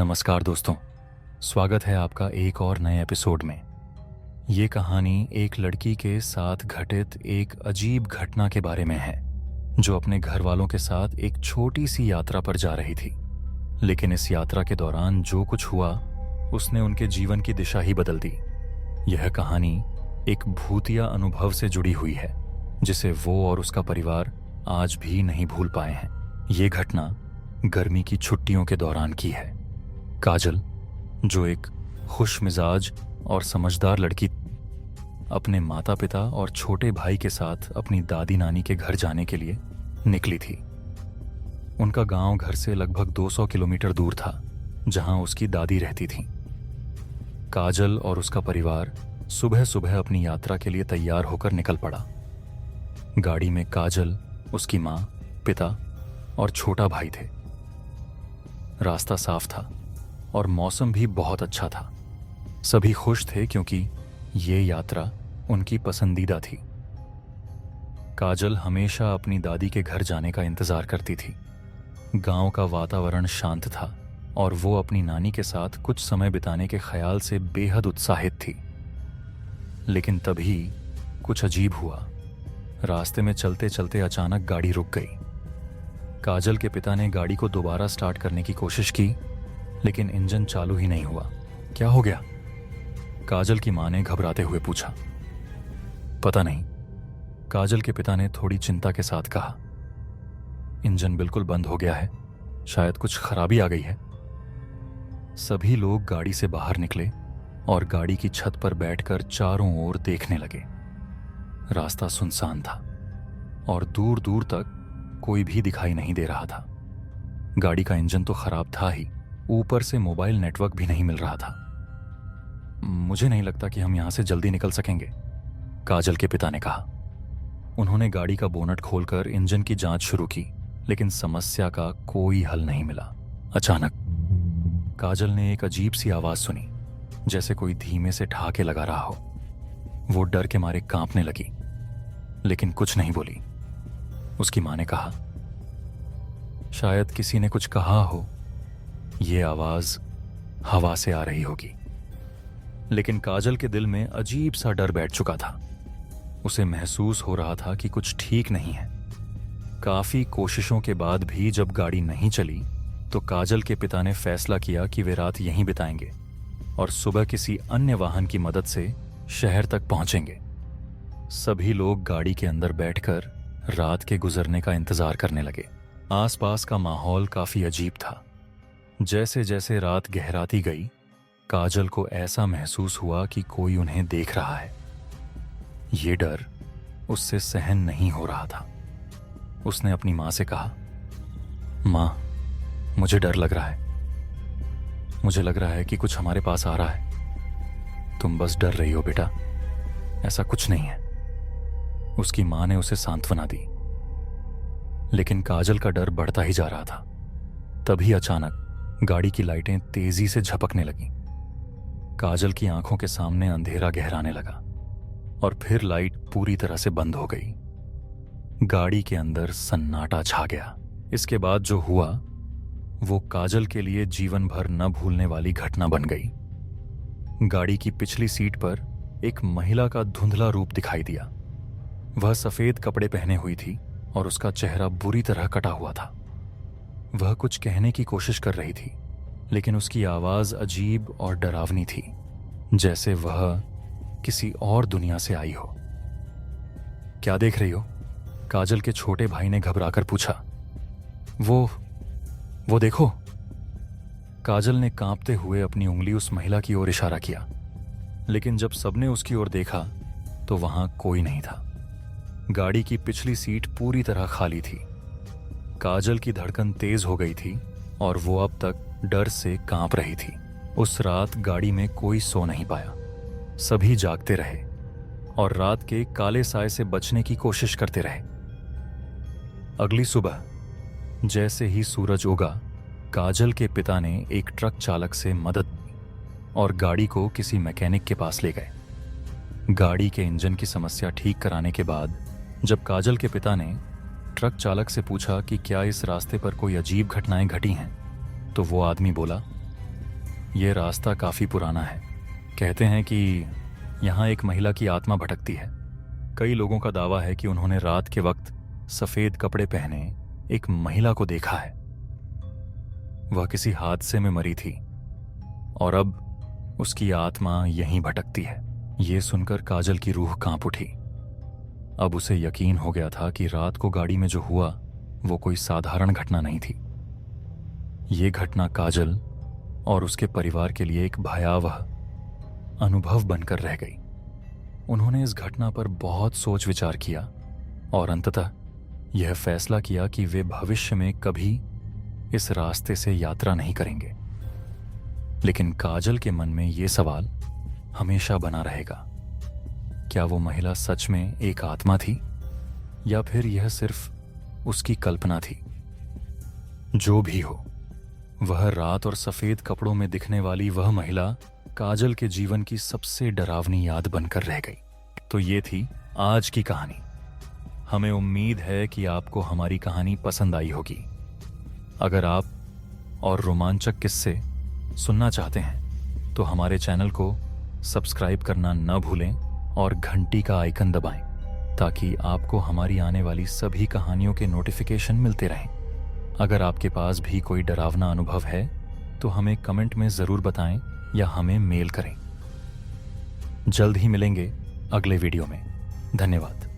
नमस्कार दोस्तों, स्वागत है आपका एक और नए एपिसोड में। ये कहानी एक लड़की के साथ घटित एक अजीब घटना के बारे में है, जो अपने घर वालों के साथ एक छोटी सी यात्रा पर जा रही थी। लेकिन इस यात्रा के दौरान जो कुछ हुआ, उसने उनके जीवन की दिशा ही बदल दी। यह कहानी एक भूतिया अनुभव से जुड़ी हुई है, जिसे वो और उसका परिवार आज भी नहीं भूल पाए हैं। ये घटना गर्मी की छुट्टियों के दौरान की है। काजल, जो एक खुश मिजाज और समझदार लड़की, अपने माता पिता और छोटे भाई के साथ अपनी दादी नानी के घर जाने के लिए निकली थी। उनका गांव घर से लगभग 200 किलोमीटर दूर था, जहां उसकी दादी रहती थी। काजल और उसका परिवार सुबह सुबह अपनी यात्रा के लिए तैयार होकर निकल पड़ा। गाड़ी में काजल, उसकी माँ, पिता और छोटा भाई थे। रास्ता साफ था और मौसम भी बहुत अच्छा था। सभी खुश थे क्योंकि ये यात्रा उनकी पसंदीदा थी। काजल हमेशा अपनी दादी के घर जाने का इंतजार करती थी। गांव का वातावरण शांत था और वो अपनी नानी के साथ कुछ समय बिताने के ख्याल से बेहद उत्साहित थी। लेकिन तभी कुछ अजीब हुआ। रास्ते में चलते चलते अचानक गाड़ी रुक गई। काजल के पिता ने गाड़ी को दोबारा स्टार्ट करने की कोशिश की, लेकिन इंजन चालू ही नहीं हुआ। क्या हो गया? काजल की मां ने घबराते हुए पूछा। पता नहीं, काजल के पिता ने थोड़ी चिंता के साथ कहा। इंजन बिल्कुल बंद हो गया है, शायद कुछ खराबी आ गई है। सभी लोग गाड़ी से बाहर निकले और गाड़ी की छत पर बैठकर चारों ओर देखने लगे। रास्ता सुनसान था और दूर दूर तक कोई भी दिखाई नहीं दे रहा था। गाड़ी का इंजन तो खराब था ही, ऊपर से मोबाइल नेटवर्क भी नहीं मिल रहा था। मुझे नहीं लगता कि हम यहां से जल्दी निकल सकेंगे, काजल के पिता ने कहा। उन्होंने गाड़ी का बोनट खोलकर इंजन की जांच शुरू की, लेकिन समस्या का कोई हल नहीं मिला। अचानक काजल ने एक अजीब सी आवाज सुनी, जैसे कोई धीमे से ठहाके लगा रहा हो। वो डर के मारे कांपने लगी, लेकिन कुछ नहीं बोली। उसकी मां ने कहा, शायद किसी ने कुछ कहा हो, ये आवाज हवा से आ रही होगी। लेकिन काजल के दिल में अजीब सा डर बैठ चुका था। उसे महसूस हो रहा था कि कुछ ठीक नहीं है। काफी कोशिशों के बाद भी जब गाड़ी नहीं चली, तो काजल के पिता ने फैसला किया कि वे रात यहीं बिताएंगे और सुबह किसी अन्य वाहन की मदद से शहर तक पहुंचेंगे। सभी लोग गाड़ी के अंदर बैठकर रात के गुजरने का इंतजार करने लगे। आसपास का माहौल काफी अजीब था। जैसे जैसे रात गहराती गई, काजल को ऐसा महसूस हुआ कि कोई उन्हें देख रहा है। ये डर उससे सहन नहीं हो रहा था। उसने अपनी मां से कहा, मां, मुझे डर लग रहा है। मुझे लग रहा है कि कुछ हमारे पास आ रहा है। तुम बस डर रही हो बेटा, ऐसा कुछ नहीं है। उसकी मां ने उसे सांत्वना दी। लेकिन काजल का डर बढ़ता ही जा रहा था। तभी अचानक गाड़ी की लाइटें तेजी से झपकने लगीं। काजल की आंखों के सामने अंधेरा गहराने लगा और फिर लाइट पूरी तरह से बंद हो गई। गाड़ी के अंदर सन्नाटा छा गया। इसके बाद जो हुआ, वो काजल के लिए जीवन भर न भूलने वाली घटना बन गई। गाड़ी की पिछली सीट पर एक महिला का धुंधला रूप दिखाई दिया। वह सफेद कपड़े पहने हुई थी और उसका चेहरा बुरी तरह कटा हुआ था। वह कुछ कहने की कोशिश कर रही थी, लेकिन उसकी आवाज अजीब और डरावनी थी, जैसे वह किसी और दुनिया से आई हो। क्या देख रही हो? काजल के छोटे भाई ने घबराकर पूछा। वो देखो। काजल ने कांपते हुए अपनी उंगली उस महिला की ओर इशारा किया, लेकिन जब सबने उसकी ओर देखा तो वहां कोई नहीं था। गाड़ी की पिछली सीट पूरी तरह खाली थी। काजल की धड़कन तेज हो गई थी और वो अब तक डर से कांप रही थी। उस रात गाड़ी में कोई सो नहीं पाया। सभी जागते रहे और रात के काले साए से बचने की कोशिश करते रहे। अगली सुबह जैसे ही सूरज उगा, काजल के पिता ने एक ट्रक चालक से मदद ली और गाड़ी को किसी मैकेनिक के पास ले गए। गाड़ी के इंजन की समस्या ठीक कराने के बाद जब काजल के पिता ने ट्रक चालक से पूछा कि क्या इस रास्ते पर कोई अजीब घटनाएं घटी हैं, तो वो आदमी बोला, ये रास्ता काफ़ी पुराना है। कहते हैं कि यहाँ एक महिला की आत्मा भटकती है। कई लोगों का दावा है कि उन्होंने रात के वक्त सफ़ेद कपड़े पहने एक महिला को देखा है। वह किसी हादसे में मरी थी और अब उसकी आत्मा यहीं भटकती है। ये सुनकर काजल की रूह कांप उठी। अब उसे यकीन हो गया था कि रात को गाड़ी में जो हुआ वो कोई साधारण घटना नहीं थी। ये घटना काजल और उसके परिवार के लिए एक भयावह अनुभव बनकर रह गई। उन्होंने इस घटना पर बहुत सोच विचार किया और अंततः यह फैसला किया कि वे भविष्य में कभी इस रास्ते से यात्रा नहीं करेंगे। लेकिन काजल के मन में ये सवाल हमेशा बना रहेगा, क्या वो महिला सच में एक आत्मा थी या फिर यह सिर्फ उसकी कल्पना थी? जो भी हो, वह रात और सफेद कपड़ों में दिखने वाली वह महिला काजल के जीवन की सबसे डरावनी याद बनकर रह गई। तो ये थी आज की कहानी। हमें उम्मीद है कि आपको हमारी कहानी पसंद आई होगी। अगर आप और रोमांचक किस्से सुनना चाहते हैं तो हमारे चैनल को सब्सक्राइब करना न भूलें और घंटी का आइकन दबाएं ताकि आपको हमारी आने वाली सभी कहानियों के नोटिफिकेशन मिलते रहें। अगर आपके पास भी कोई डरावना अनुभव है तो हमें कमेंट में ज़रूर बताएं या हमें मेल करें। जल्द ही मिलेंगे अगले वीडियो में। धन्यवाद।